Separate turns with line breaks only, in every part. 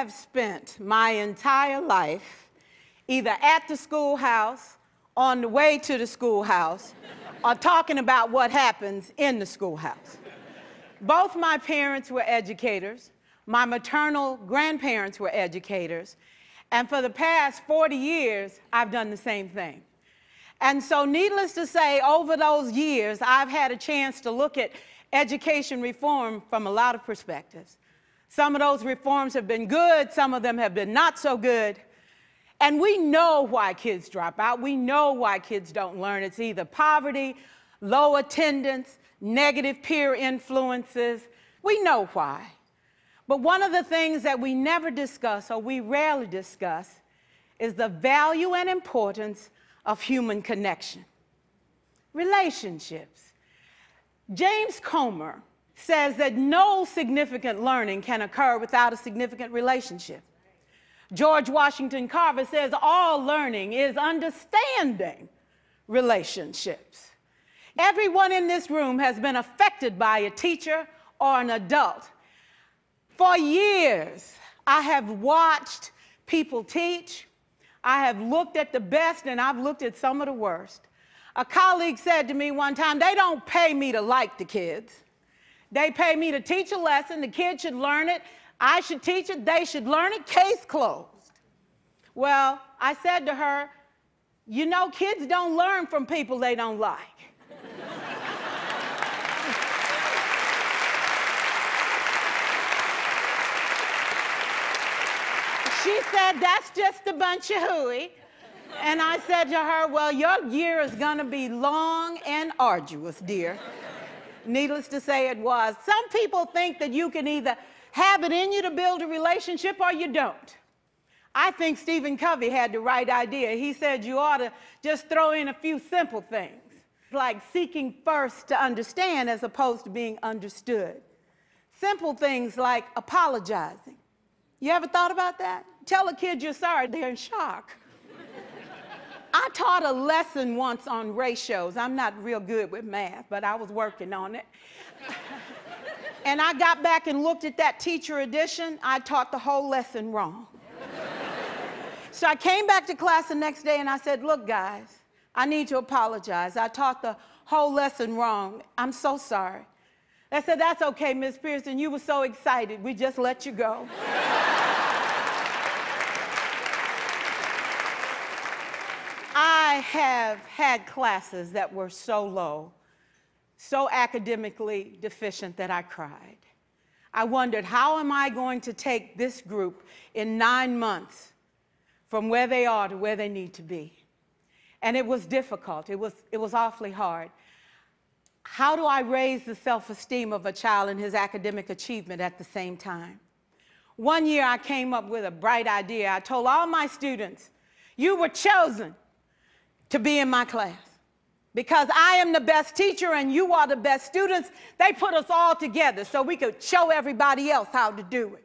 have spent my entire life either at the schoolhouse, on the way to the schoolhouse, or talking about what happens in the schoolhouse. Both my parents were educators. My maternal grandparents were educators. And for the past 40 years, I've done the same thing. And so needless to say, over those years, I've had a chance to look at education reform from a lot of perspectives. Some of those reforms have been good, some of them have been not so good. And we know why kids drop out. We know why kids don't learn. It's either poverty, low attendance, negative peer influences. We know why. But one of the things that we never discuss, or we rarely discuss, is the value and importance of human connection. Relationships. James Comer says that no significant learning can occur without a significant relationship. George Washington Carver says all learning is understanding relationships. Everyone in this room has been affected by a teacher or an adult. For years, I have watched people teach. I have looked at the best and I've looked at some of the worst. A colleague said to me one time, they don't pay me to like the kids. They pay me to teach a lesson. The kids should learn it. I should teach it. They should learn it. Case closed. Well, I said to her, you know, kids don't learn from people they don't like. She said, that's just a bunch of hooey. And I said to her, well, your year is going to be long and arduous, dear. Needless to say, it was. Some people think that you can either have it in you to build a relationship or you don't. I think Stephen Covey had the right idea. He said you ought to just throw in a few simple things, like seeking first to understand as opposed to being understood. Simple things like apologizing. You ever thought about that? Tell a kid you're sorry, they're in shock. I taught a lesson once on ratios. I'm not real good with math, but I was working on it. And I got back and looked at that teacher edition. I taught the whole lesson wrong. So I came back to class the next day and I said, look, guys, I need to apologize. I taught the whole lesson wrong. I'm so sorry. They said, that's okay, Miss Pierson. You were so excited. We just let you go. I have had classes that were so low, so academically deficient that I cried. I wondered, how am I going to take this group in 9 months from where they are to where they need to be? And it was difficult. It was awfully hard. How do I raise the self-esteem of a child and his academic achievement at the same time? One year I came up with a bright idea. I told all my students, you were chosen to be in my class because I am the best teacher and you are the best students. They put us all together so we could show everybody else how to do it.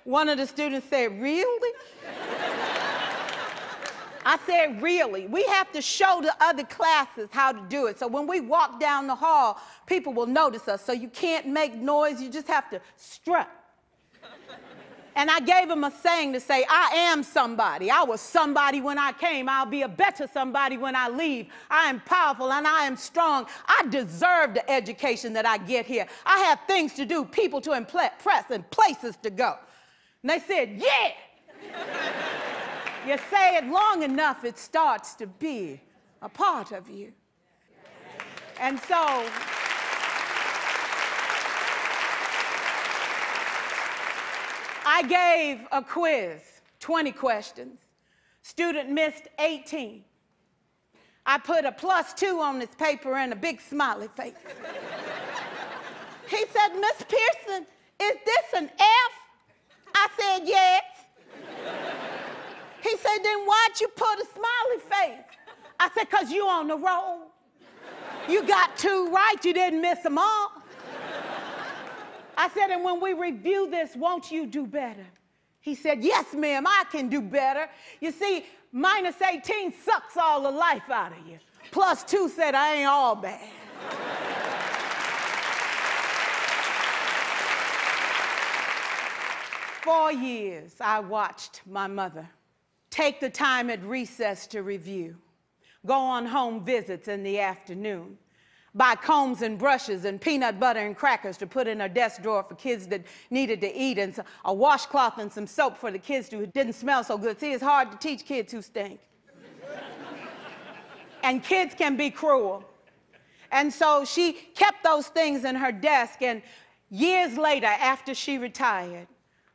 One of the students said, really? I said, really? We have to show the other classes how to do it. So when we walk down the hall, people will notice us. So you can't make noise, you just have to strut. And I gave him a saying to say, I am somebody. I was somebody when I came. I'll be a better somebody when I leave. I am powerful and I am strong. I deserve the education that I get here. I have things to do, people to impress, and places to go. And they said, yeah. You say it long enough, it starts to be a part of you. And so, I gave a quiz, 20 questions. Student missed 18. I put a +2 on this paper and a big smiley face. He said, Miss Pierson, is this an F? I said, yes. He said, then why'd you put a smiley face? I said, because you on the roll. You got 2 right, you didn't miss them all. I said, and when we review this, won't you do better? He said, yes, ma'am, I can do better. You see, -18 sucks all the life out of you. +2 said, I ain't all bad. 4 years, I watched my mother take the time at recess to review, go on home visits in the afternoon, buy combs and brushes and peanut butter and crackers to put in her desk drawer for kids that needed to eat, and a washcloth and some soap for the kids who didn't smell so good. See, it's hard to teach kids who stink. And kids can be cruel. And so she kept those things in her desk, and years later, after she retired,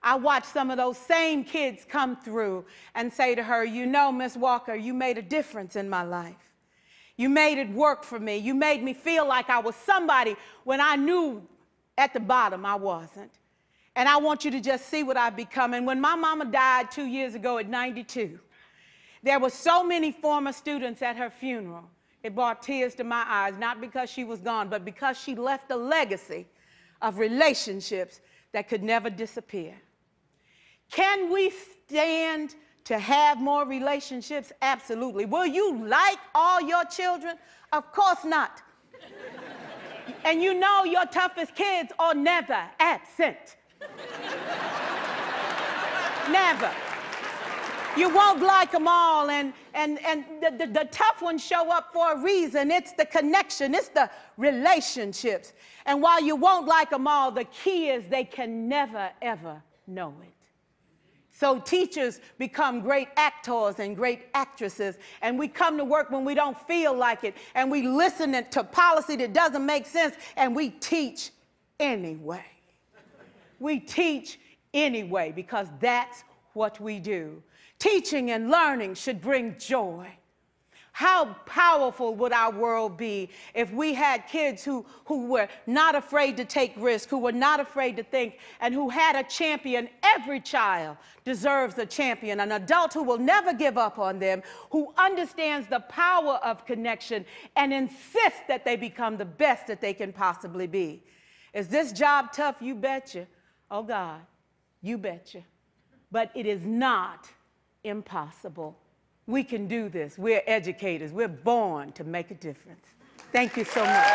I watched some of those same kids come through and say to her, you know, Miss Walker, you made a difference in my life. You made it work for me. You made me feel like I was somebody when I knew at the bottom I wasn't. And I want you to just see what I've become. And when my mama died 2 years ago at 92, there were so many former students at her funeral. It brought tears to my eyes, not because she was gone, but because she left a legacy of relationships that could never disappear. Can we stand to have more relationships? Absolutely. Will you like all your children? Of course not. And you know your toughest kids are never absent. Never. You won't like them all, and the tough ones show up for a reason. It's the connection, it's the relationships. And while you won't like them all, the key is they can never, ever know it. So teachers become great actors and great actresses, and we come to work when we don't feel like it, and we listen to policy that doesn't make sense, and we teach anyway. We teach anyway because that's what we do. Teaching and learning should bring joy. How powerful would our world be if we had kids who were not afraid to take risks, who were not afraid to think, and who had a champion? Every child deserves a champion, an adult who will never give up on them, who understands the power of connection and insists that they become the best that they can possibly be. Is this job tough? You betcha. Oh God, you betcha. But it is not impossible. We can do this. We're educators. We're born to make a difference. Thank you so much.